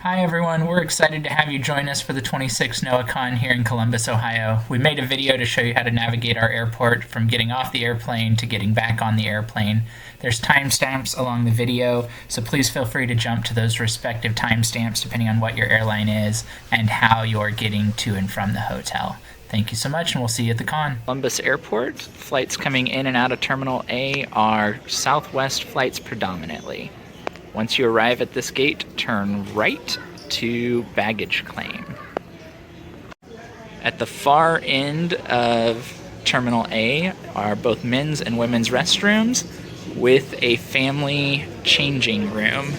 Hi everyone, we're excited to have you join us for the 26th NOAHCon here in Columbus, Ohio. We made a video to show you how to navigate our airport from getting off the airplane to getting back on the airplane. There's timestamps along the video, so please feel free to jump to those respective timestamps depending on what your airline is and how you're getting to and from the hotel. Thank you so much, and we'll see you at the con. Columbus Airport, flights coming in and out of Terminal A are Southwest flights predominantly. Once you arrive at this gate, turn right to baggage claim. At the far end of Terminal A are both men's and women's restrooms with a family changing room.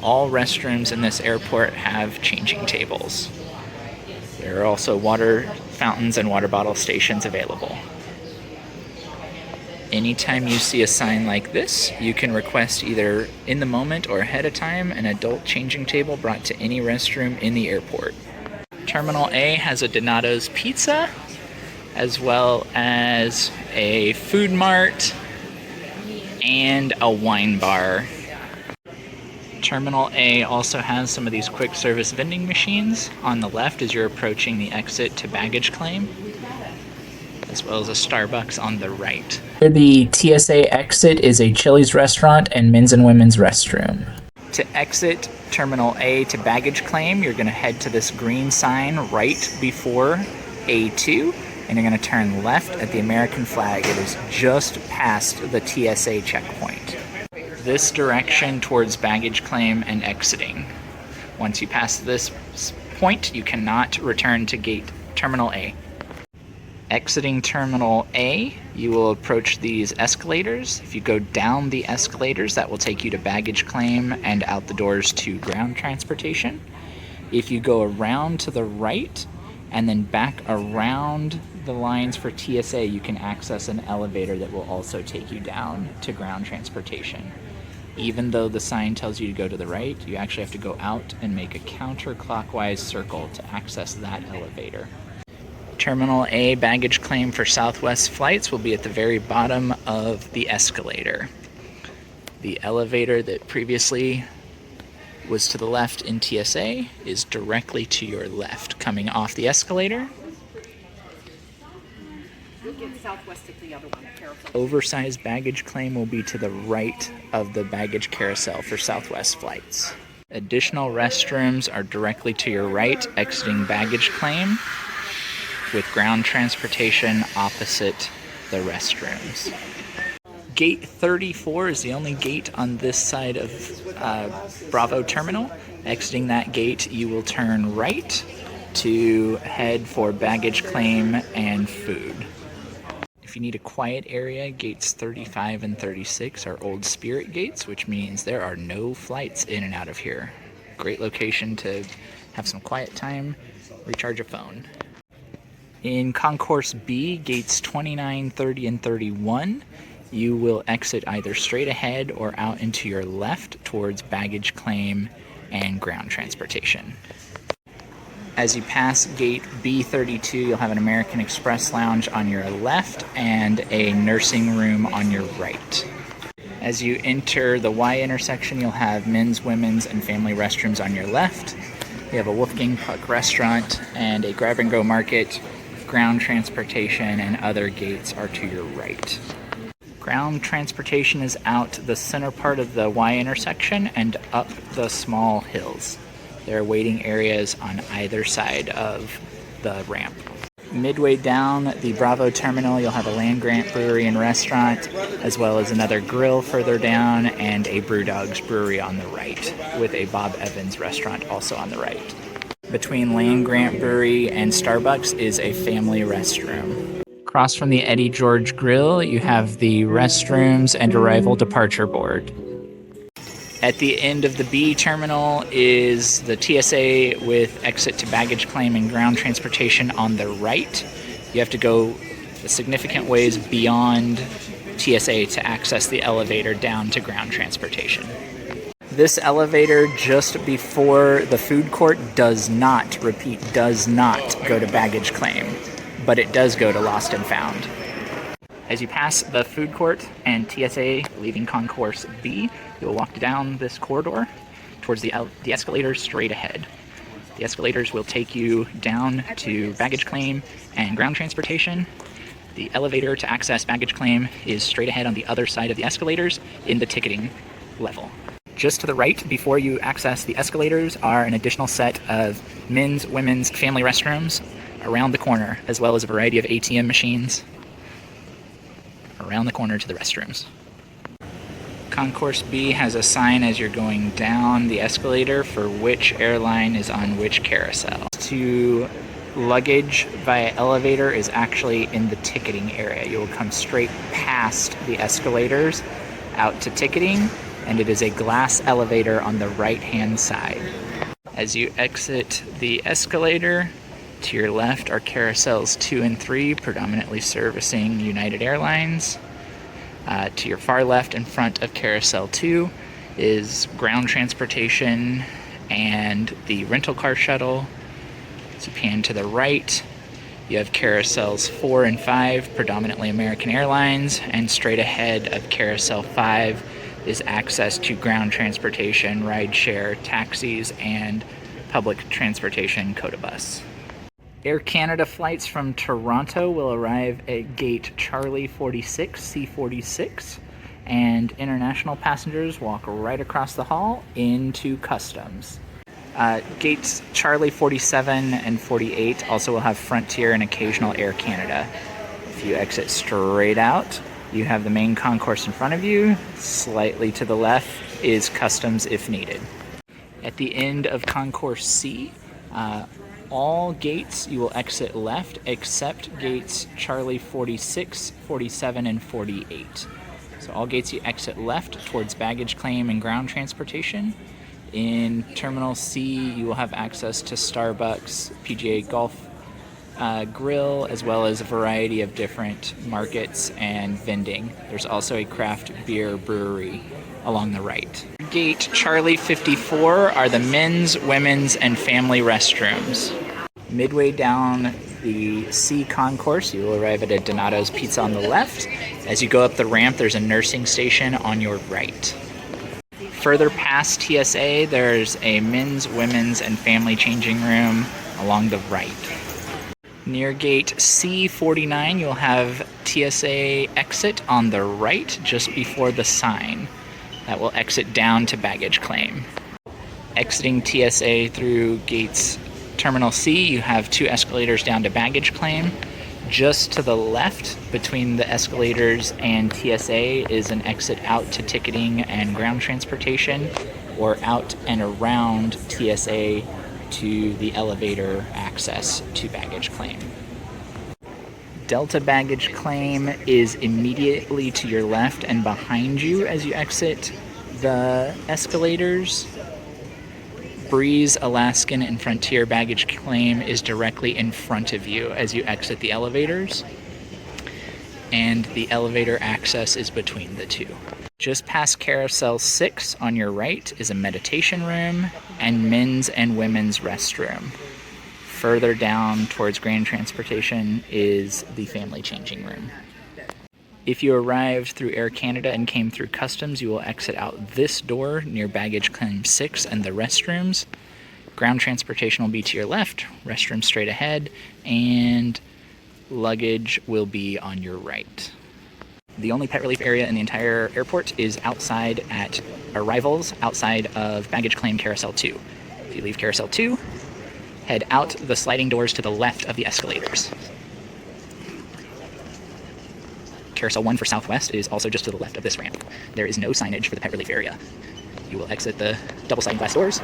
All restrooms in this airport have changing tables. There are also water fountains and water bottle stations available. Anytime you see a sign like this, you can request either in the moment or ahead of time an adult changing table brought to any restroom in the airport. Terminal A has a Donato's Pizza, as well as a food mart and a wine bar. Terminal A also has some of these quick service vending machines on the left as you're approaching the exit to baggage claim, as well as a Starbucks on the right. The TSA exit is a Chili's restaurant and men's and women's restroom. To exit Terminal A to baggage claim, you're going to head to this green sign right before A2, and you're going to turn left at the American flag. It is just past the TSA checkpoint. This direction towards baggage claim and exiting. Once you pass this point, you cannot return to gate Terminal A. Exiting Terminal A, you will approach these escalators. If you go down the escalators, that will take you to baggage claim and out the doors to ground transportation. If you go around to the right and then back around the lines for TSA, you can access an elevator that will also take you down to ground transportation. Even though the sign tells you to go to the right, you actually have to go out and make a counterclockwise circle to access that elevator. Terminal A baggage claim for Southwest flights will be at the very bottom of the escalator. The elevator that previously was to the left in TSA is directly to your left. Coming off the escalator, oversized baggage claim will be to the right of the baggage carousel for Southwest flights. Additional restrooms are directly to your right, exiting baggage claim, with ground transportation opposite the restrooms. Gate 34 is the only gate on this side of Bravo Terminal. Exiting that gate, you will turn right to head for baggage claim and food. If you need a quiet area, gates 35 and 36 are Old Spirit gates, which means there are no flights in and out of here. Great location to have some quiet time, recharge a phone. In Concourse B, gates 29, 30, and 31, you will exit either straight ahead or out into your left towards baggage claim and ground transportation. As you pass gate B32, you'll have an American Express lounge on your left and a nursing room on your right. As you enter the Y intersection, you'll have men's, women's, and family restrooms on your left. You have a Wolfgang Puck restaurant and a grab-and-go market. Ground transportation and other gates are to your right. Ground transportation is out the center part of the Y intersection and up the small hills. There are waiting areas on either side of the ramp. Midway down the Bravo terminal, you'll have a Land Grant Brewery and Restaurant, as well as another grill further down and a Brewdog's Brewery on the right, with a Bob Evans restaurant also on the right. Between Land Grant Brewery and Starbucks is a family restroom. Across from the Eddie George Grill, you have the restrooms and arrival departure board. At the end of the B terminal is the TSA with exit to baggage claim and ground transportation on the right. You have to go a significant ways beyond TSA to access the elevator down to ground transportation. This elevator just before the food court does not, repeat, does not go to baggage claim, but it does go to lost and found. As you pass the food court and TSA leaving Concourse B, you'll walk down this corridor towards the escalators straight ahead. The escalators will take you down to baggage claim and ground transportation. The elevator to access baggage claim is straight ahead on the other side of the escalators in the ticketing level. Just to the right, before you access the escalators, are an additional set of men's, women's, family restrooms around the corner, as well as a variety of ATM machines around the corner to the restrooms. Concourse B has a sign as you're going down the escalator for which airline is on which carousel. To luggage via elevator is actually in the ticketing area. You will come straight past the escalators out to ticketing, and it is a glass elevator on the right-hand side. As you exit the escalator, to your left are carousels 2 and 3, predominantly servicing United Airlines. To your far left, in front of carousel 2, is ground transportation and the rental car shuttle. As you pan to the right, you have carousels 4 and 5, predominantly American Airlines, and straight ahead of carousel 5 is access to ground transportation, rideshare, taxis, and public transportation Coda Bus. Air Canada flights from Toronto will arrive at gate Charlie 46, C46, and international passengers walk right across the hall into customs. Gates Charlie 47 and 48 also will have Frontier and occasional Air Canada. If you exit straight out, you have the main concourse in front of you. Slightly to the left is customs if needed. At the end of Concourse C, all gates you will exit left except gates Charlie 46, 47, and 48. So all gates you exit left towards baggage claim and ground transportation. In Terminal C, you will have access to Starbucks, PGA Golf Grill, as well as a variety of different markets and vending. There's also a craft beer brewery along the right. Gate Charlie 54 are the men's, women's, and family restrooms. Midway down the C concourse, you will arrive at a Donato's Pizza on the left. As you go up the ramp, there's a nursing station on your right. Further past TSA, there's a men's, women's, and family changing room along the right. Near gate C49, you'll have TSA exit on the right just before the sign. That will exit down to baggage claim. Exiting TSA through gates Terminal C, you have 2 escalators down to baggage claim. Just to the left, between the escalators and TSA, is an exit out to ticketing and ground transportation, or out and around TSA to the elevator access to baggage claim. Delta baggage claim is immediately to your left and behind you as you exit the escalators. Breeze, Alaskan, and Frontier baggage claim is directly in front of you as you exit the elevators, and the elevator access is between the two. Just past Carousel 6 on your right is a meditation room and men's and women's restroom. Further down towards ground transportation is the family changing room. If you arrived through Air Canada and came through customs, you will exit out this door near baggage claim 6 and the restrooms. Ground transportation will be to your left, restrooms straight ahead, and luggage will be on your right. The only pet relief area in the entire airport is outside at arrivals, outside of baggage claim Carousel 2. If you leave Carousel 2, head out the sliding doors to the left of the escalators. Carousel 1 for Southwest is also just to the left of this ramp. There is no signage for the pet relief area. You will exit the double sliding glass doors,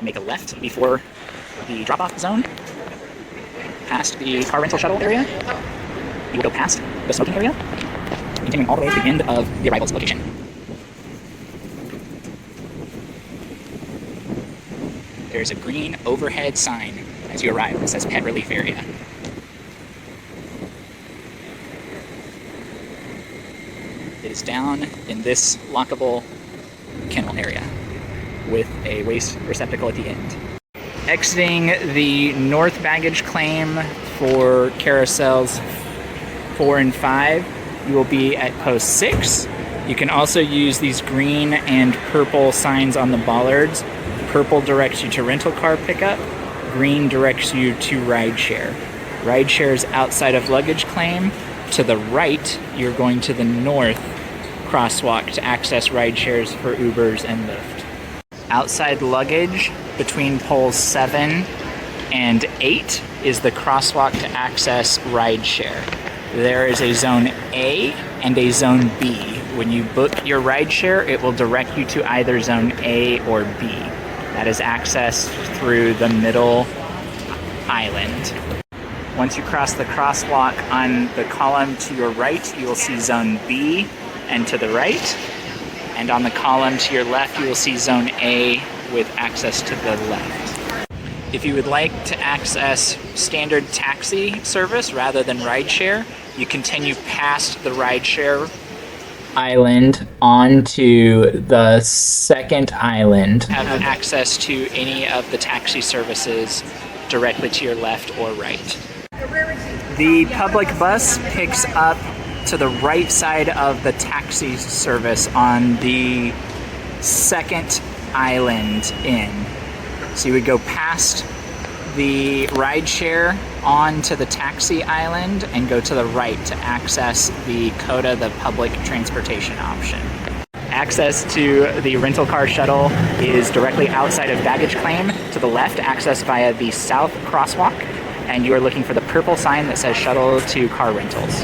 make a left before the drop-off zone, past the car rental shuttle area. You will go past the smoking area, continuing all the way to the end of the arrivals location. There's a green overhead sign as you arrive that says pet relief area. It is down in this lockable kennel area with a waste receptacle at the end. Exiting the north baggage claim for carousels 4 and 5, you will be at post 6. You can also use these green and purple signs on the bollards. Purple directs you to rental car pickup. Green directs you to rideshare. Rideshare is outside of luggage claim. To the right, you're going to the north crosswalk to access rideshares for Ubers and Lyft. Outside luggage, between poles 7 and 8, is the crosswalk to access rideshare. There is a zone A and a zone B. When you book your rideshare, it will direct you to either zone A or B. That is accessed through the middle island. Once you cross the crosswalk on the column to your right, you will see zone B and to the right. And on the column to your left, you will see zone A with access to the left. If you would like to access standard taxi service rather than rideshare, you continue past the rideshare island onto the second island. Have access to any of the taxi services directly to your left or right. The public bus picks up to the right side of the taxi service on the second island in. So you would go past the rideshare onto the taxi island and go to the right to access the COTA, the public transportation option. Access to the rental car shuttle is directly outside of baggage claim to the left, accessed via the south crosswalk, and you are looking for the purple sign that says shuttle to car rentals.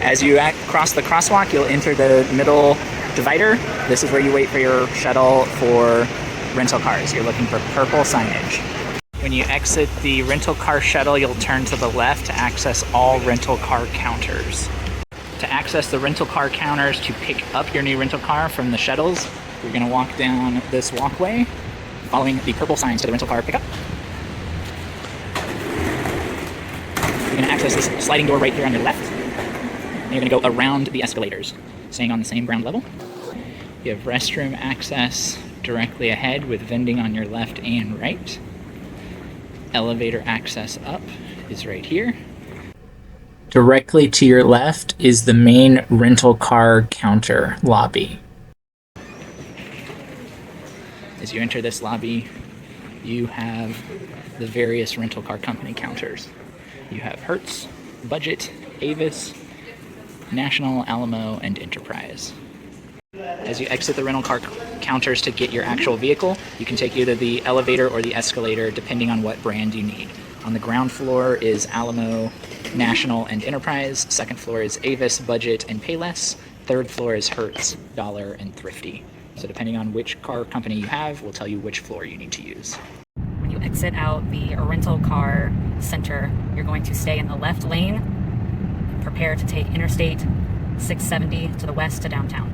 As you cross the crosswalk, you'll enter the middle divider. This is where you wait for your shuttle for rental cars. You're looking for purple signage. When you exit the rental car shuttle, you'll turn to the left to access all rental car counters. To access the rental car counters to pick up your new rental car from the shuttles, you're going to walk down this walkway, following the purple signs to the rental car pickup. You're going to access this sliding door right here on your left. And you're going to go around the escalators, staying on the same ground level. You have restroom access directly ahead with vending on your left and right. Elevator access up is right here. Directly to your left is the main rental car counter lobby. As you enter this lobby, you have the various rental car company counters. You have Hertz, Budget, Avis, National, Alamo, and Enterprise. As you exit the rental car counters to get your actual vehicle, you can take either the elevator or the escalator depending on what brand you need. On the ground floor is Alamo, National, and Enterprise. Second floor is Avis, Budget, and Payless. Third floor is Hertz, Dollar, and Thrifty. So depending on which car company you have, will tell you which floor you need to use. When you exit out the rental car center, you're going to stay in the left lane. Prepare to take Interstate 670 to the west to downtown.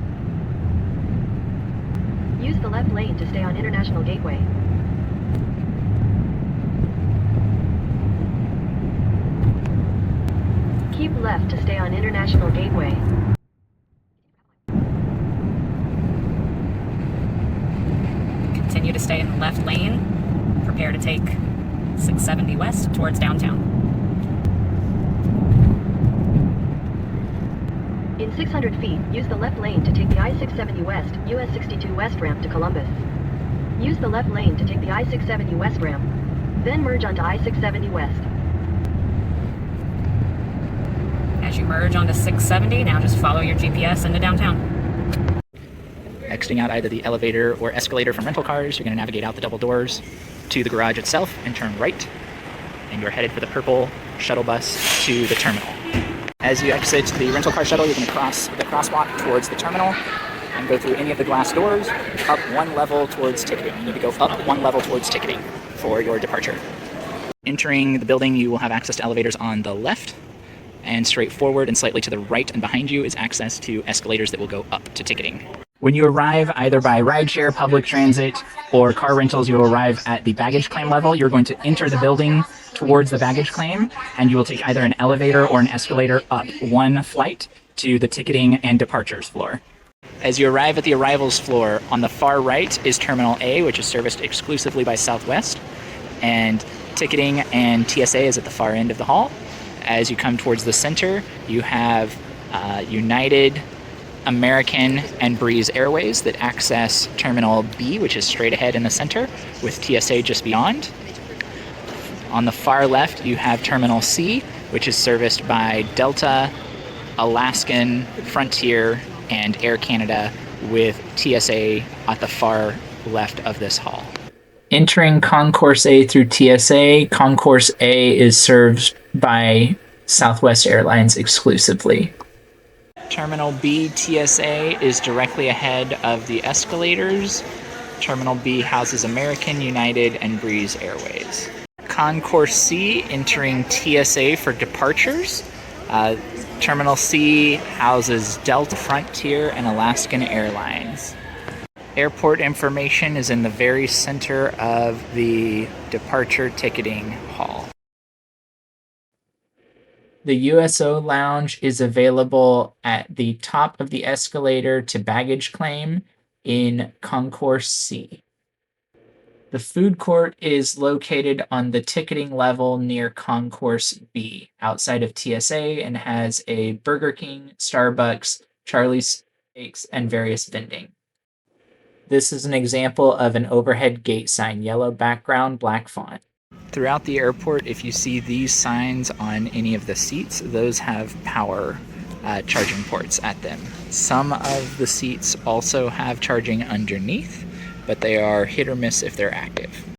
Use the left lane to stay on International Gateway. Keep left to stay on International Gateway. Continue to stay in the left lane. Prepare to take 670 west towards downtown. In 600 feet, use the left lane to take the I-670 West, US 62 West ramp to Columbus. Use the left lane to take the I-670 West ramp. Then merge onto I-670 West. As you merge onto 670, now just follow your GPS into downtown. Exiting out either the elevator or escalator from rental cars, you're going to navigate out the double doors to the garage itself and turn right. And you're headed for the purple shuttle bus to the terminal. As you exit the rental car shuttle, you're going to cross the crosswalk towards the terminal and go through any of the glass doors, up one level towards ticketing. You need to go up one level towards ticketing for your departure. Entering the building, you will have access to elevators on the left, and straight forward and slightly to the right and behind you is access to escalators that will go up to ticketing. When you arrive either by rideshare, public transit, or car rentals, you will arrive at the baggage claim level. You're going to enter the building towards the baggage claim, and you will take either an elevator or an escalator up one flight to the ticketing and departures floor. As you arrive at the arrivals floor, on the far right is Terminal A, which is serviced exclusively by Southwest, and ticketing and TSA is at the far end of the hall. As you come towards the center, you have United, American and Breeze Airways that access Terminal B, which is straight ahead in the center, with TSA just beyond. On the far left, you have Terminal C, which is serviced by Delta, Alaskan, Frontier, and Air Canada, with TSA at the far left of this hall. Entering Concourse A through TSA, Concourse A is served by Southwest Airlines exclusively. Terminal B TSA is directly ahead of the escalators. Terminal B houses American, United, and Breeze Airways. Concourse C entering TSA for departures. Terminal C houses Delta, Frontier, and Alaskan Airlines. Airport information is in the very center of the departure ticketing hall. The USO lounge is available at the top of the escalator to baggage claim in Concourse C. The food court is located on the ticketing level near Concourse B, outside of TSA, and has a Burger King, Starbucks, Charlie's Steaks, and various vending. This is an example of an overhead gate sign, yellow background, black font. Throughout the airport, if you see these signs on any of the seats, those have power charging ports at them. Some of the seats also have charging underneath, but they are hit or miss if they're active.